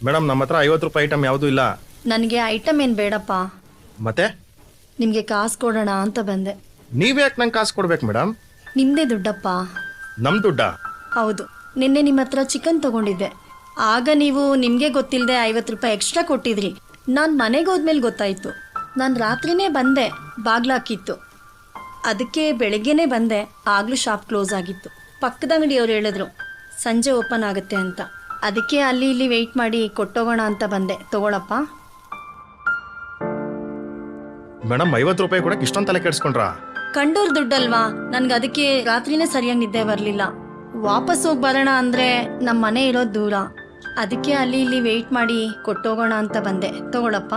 Madam ನಮ್ಮ ಹತ್ರ 50 ರೂಪಾಯಿ ಐಟಮ್ ಯಾವುದೂ ಇಲ್ಲ. ನನಗೆ ಐಟಮ್ ಏನು ಬೇಡಪ್ಪ, ಮತ್ತೆ ನಿಮಗೆ ಕಾಸು ಕೊಡೋಣ ಅಂತ ಬಂದೆ. ನೀವ್ಯಾಕೆ ನಂಗೆ ಕಾಸು ಕೊಡ್ಬೇಕು ಮೇಡಮ್? ನಿಮ್ಮದೇ ದುಡ್ಡಪ್ಪ. ನಮ್ಮ ದುಡ್ಡ? ಹೌದು, ನಿನ್ನೆ ನಿಮ್ಮ ಹತ್ರ ಚಿಕನ್ ತಗೊಂಡಿದ್ದೆ. ಆಗ ನೀವು ನಿಮಗೆ ಗೊತ್ತಿಲ್ಲದೆ 50 ರೂಪಾಯಿ ಎಕ್ಸ್ಟ್ರಾ ಕೊಟ್ಟಿದ್ರಿ. ನಾನು ಮನೆಗೆ ಹೋದ್ಮೇಲೆ ಗೊತ್ತಾಯಿತು. ನಾನು ರಾತ್ರಿನೇ ಬಂದೆ, ಬಾಗ್ಲಾಕಿತ್ತು. ಅದಕ್ಕೆ ಬೆಳಗ್ಗೆನೇ ಬಂದೆ, ಆಗಲೂ ಶಾಪ್ ಕ್ಲೋಸ್ ಆಗಿತ್ತು. ಪಕ್ಕದ ಅಂಗಡಿಯವ್ರು ಹೇಳಿದ್ರು ಸಂಜೆ ಓಪನ್ ಆಗುತ್ತೆ ಅಂತ. ಅದಕ್ಕೆ ಅಲ್ಲಿ ಇಲ್ಲಿ ವೆಯ್ಟ್ ಮಾಡಿ ಕೊಟ್ಟೋಗೋಣ ಅಂತ ಬಂದೆ. ತಗೊಳಪ್ಪ. ಮೇಡಮ್ 50 ರೂಪಾಯಿ ಕೂಡ ಇಷ್ಟೊಂದು ತಲೆ ಕೆಡ್ಸ್ಕೊಂಡ್ರಾ? ಕಂಡೋರ್ ದುಡ್ಡಲ್ವಾ, ನನ್ಗೆ ಅದಕ್ಕೆ ರಾತ್ರಿನೇ ಸರಿಯಾಗಿ ನಿದ್ದೆ ಬರಲಿಲ್ಲ. ವಾಪಸ್ ಹೋಗಿ ಬರೋಣ ಅಂದರೆ ನಮ್ಮ ಮನೆ ಇರೋದು ದೂರ. ಅದಕ್ಕೆ ಅಲ್ಲಿ ಇಲ್ಲಿ ವೆಯ್ಟ್ ಮಾಡಿ ಕೊಟ್ಟೋಗೋಣ ಅಂತ ಬಂದೆ. ತಗೊಳಪ್ಪ.